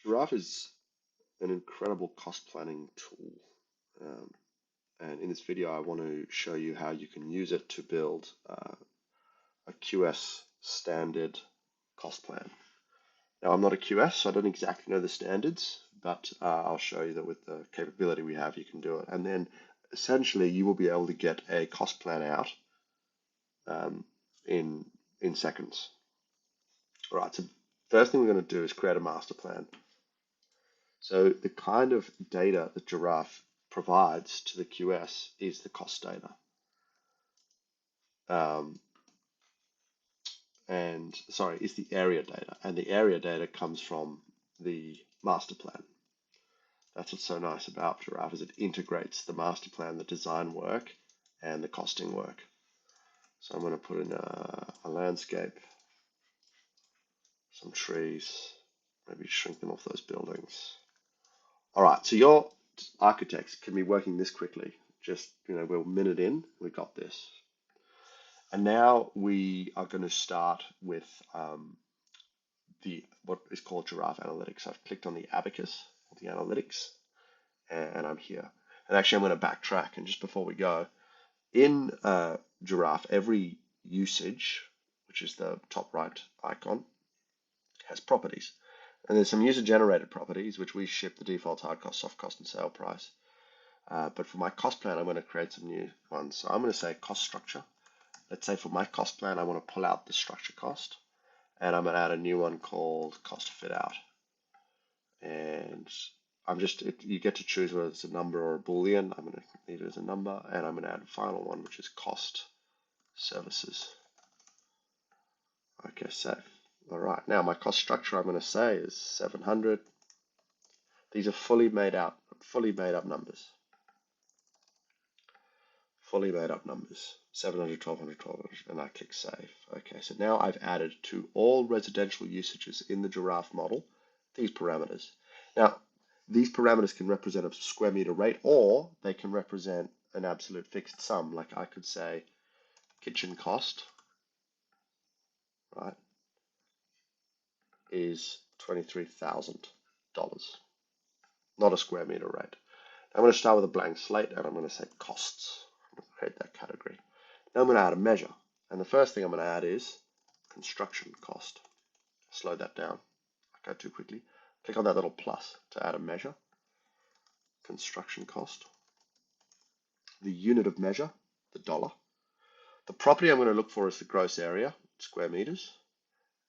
Giraffe is an incredible cost planning tool. Um, and in this video, I want to show you how you can use it to build a QS standard cost plan. Now, I'm not a QS, so I don't exactly know the standards, but I'll show you that with the capability we have, you can do it. And then essentially, you will be able to get a cost plan out um, in seconds. All right, so first thing we're going to do is create a master plan. So the kind of data that Giraffe provides to the QS is the cost data. Is the area data. And the area data comes from the master plan. That's what's so nice about Giraffe is it integrates the master plan, the design work, and the costing work. So I'm going to put in a landscape, some trees, maybe shrink them off those buildings. All right, so your architects can be working this quickly. Just, we're a minute in, we got this. And now we are going to start with what is called Giraffe Analytics. So I've clicked on the abacus, the analytics, and I'm here. And actually, I'm going to backtrack. And just before we go, in Giraffe, every usage, which is the top right icon, has properties. And there's some user-generated properties, which we ship the default hard cost, soft cost, and sale price. But for my cost plan, I'm going to create some new ones. So I'm going to say cost structure. Let's say for my cost plan, I want to pull out the structure cost. And I'm going to add a new one called cost fit out. And you get to choose whether it's a number or a Boolean. I'm going to leave it as a number. And I'm going to add a final one, which is cost services. Okay, save. All right, now my cost structure I'm going to say is 700. These are fully made up numbers. Fully made up numbers. 700, 1200, 1200, and I click save. Okay, so now I've added to all residential usages in the Giraffe model these parameters. Now, these parameters can represent a square meter rate, or they can represent an absolute fixed sum. Like I could say kitchen cost, right, is $23,000, not a square meter rate. I'm going to start with a blank slate, and I'm going to say costs. I'm going to create that category. Now I'm going to add a measure. And the first thing I'm going to add is construction cost. Slow that down. I go too quickly. Click on that little plus to add a measure. Construction cost. The unit of measure, the dollar. The property I'm going to look for is the gross area, square meters.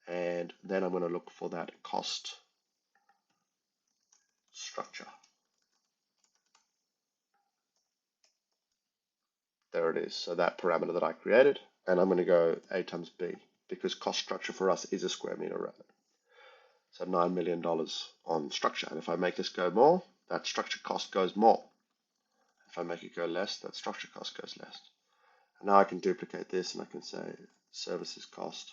And then I'm going to look for that cost structure. There it is. So that parameter that I created. And I'm going to go A times B because cost structure for us is a square meter rate. So $9 million on structure. And if I make this go more, that structure cost goes more. If I make it go less, that structure cost goes less. And now I can duplicate this and I can say services cost.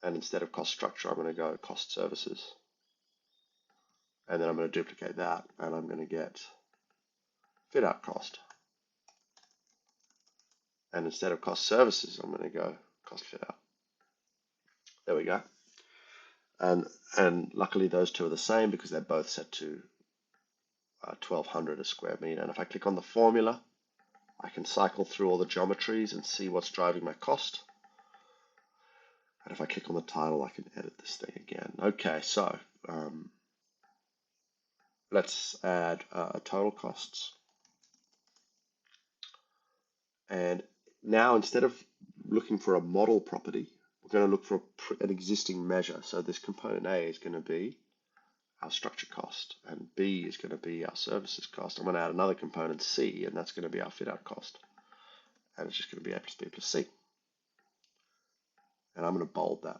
And instead of cost structure, I'm going to go cost services. And then I'm going to duplicate that and I'm going to get fit out cost. And instead of cost services, I'm going to go cost fit out. There we go. And luckily those two are the same because they're both set to 1200 a square meter. And if I click on the formula, I can cycle through all the geometries and see what's driving my cost. And if I click on the title, I can edit this thing again. Okay, so let's add total costs. And now instead of looking for a model property, we're going to look for an existing measure. So this component A is going to be our structure cost, and B is going to be our services cost. I'm going to add another component C, and that's going to be our fit out cost. And it's just going to be A plus B plus C. And I'm going to bold that.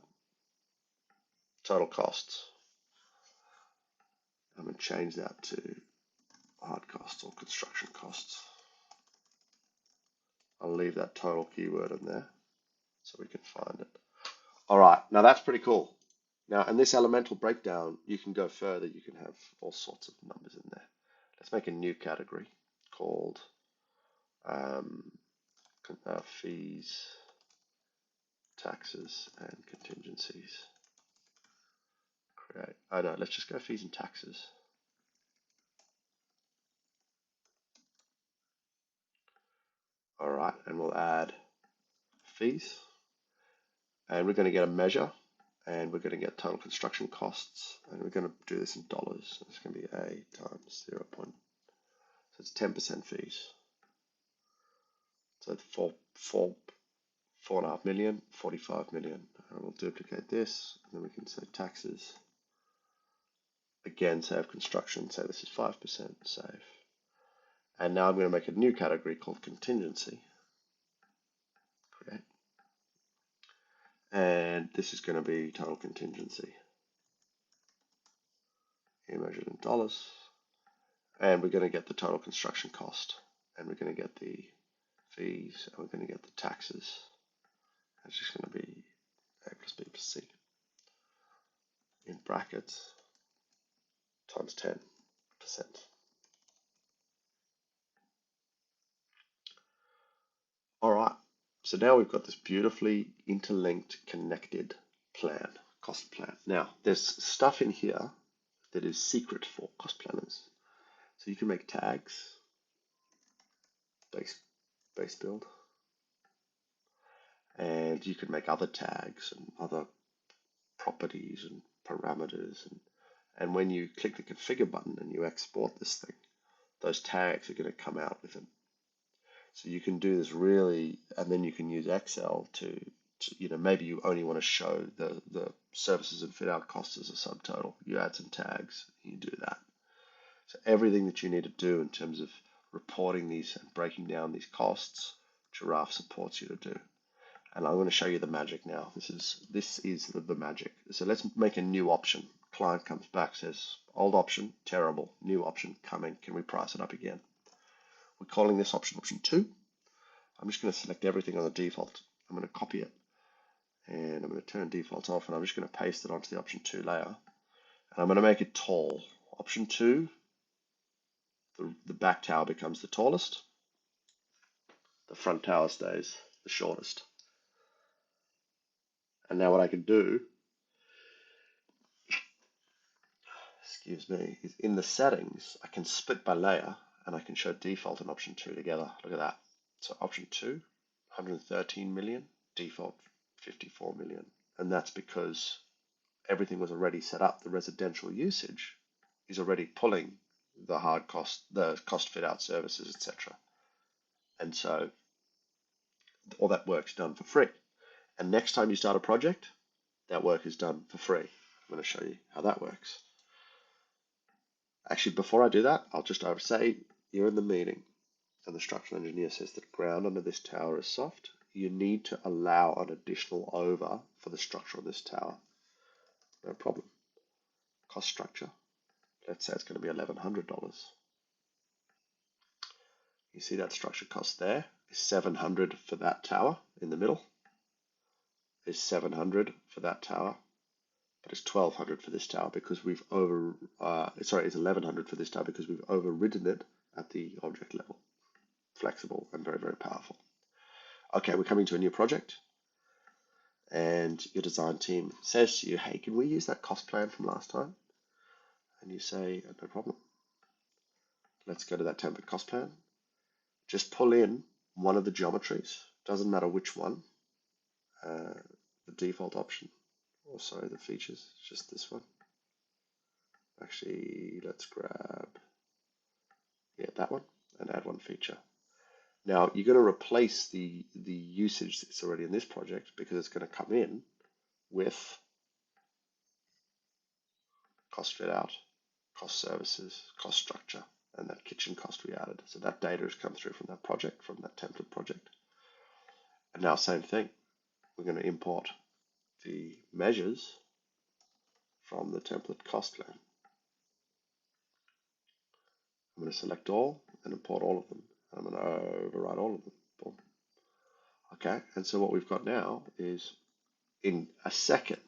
Total costs. I'm going to change that to hard costs or construction costs. I'll leave that total keyword in there so we can find it. All right, now that's pretty cool. Now, in this elemental breakdown, you can go further. You can have all sorts of numbers in there. Let's make a new category called fees, taxes, and contingencies. create. Oh no, let's just go fees and taxes. All right, and we'll add fees, and we're going to get a measure, and we're going to get total construction costs, and we're going to do this in dollars. So it's going to be A times 0. So it's 10% fees. So it's 4.5 million, 45 million. And we'll duplicate this, and then we can say taxes. Again, save construction, say this is 5%, save. And now I'm going to make a new category called contingency. Create. And this is going to be total contingency. Here measured in dollars. And we're going to get the total construction cost. And we're going to get the fees. And we're going to get the taxes. It's just going to be A plus B plus C. In brackets, times 10%. All right. So now we've got this beautifully interlinked, connected plan, cost plan. Now, there's stuff in here that is secret for cost planners. So you can make tags, base build, and you can make other tags and other properties and parameters. And when you click the configure button and you export this thing, those tags are going to come out with them. So you can do this really, and then you can use Excel to maybe you only want to show the services and fit out costs as a subtotal. You add some tags, you do that. So everything that you need to do in terms of reporting these and breaking down these costs, Giraffe supports you to do. And I'm going to show you the magic now. This is the magic. So let's make a new option. Client comes back, says, old option, terrible, new option coming. Can we price it up again? We're calling this option 2. I'm just going to select everything on the default. I'm going to copy it and I'm going to turn defaults off, and I'm just going to paste it onto the option 2 layer. And I'm going to make it tall. Option 2, the back tower becomes the tallest. The front tower stays the shortest. And now what I can do, excuse me, is in the settings, I can split by layer and I can show default and option 2 together. Look at that. So option 2, 113 million, default 54 million. And that's because everything was already set up. The residential usage is already pulling the hard cost, the cost fit out services, etc. And so all that work's done for free. And next time you start a project, that work is done for free. I'm going to show you how that works. Actually, before I do that, I'll just say you're in the meeting and the structural engineer says that ground under this tower is soft. You need to allow an additional over for the structure of this tower. No problem. Cost structure. Let's say it's going to be $1,100. You see that structure cost there is $700 for that tower in the middle. Is $700 for that tower, but it's $1,200 for this tower because we've it's $1,100 for this tower because we've overridden it at the object level. Flexible and very, very powerful. Okay, we're coming to a new project, and your design team says to you, hey, can we use that cost plan from last time? And you say, no problem. Let's go to that template cost plan. Just pull in one of the geometries, doesn't matter which one, the default option, or sorry, the features, just this one. Actually, let's grab, that one, and add one feature. Now, you're going to replace the usage that's already in this project because it's going to come in with cost fit out, cost services, cost structure, and that kitchen cost we added. So that data has come through from that project, from that template project. And now same thing, we're going to import the measures from the template cost plan. I'm going to select all and import all of them. I'm going to override all of them. Boom. Okay, and so what we've got now is in a second,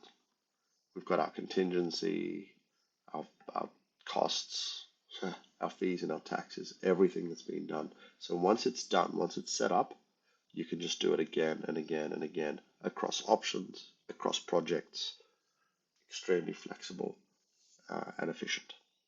we've got our contingency, our costs, our fees and our taxes, everything that's been done. So once it's done, once it's set up, you can just do it again and again and again across options, across projects, extremely flexible, and efficient.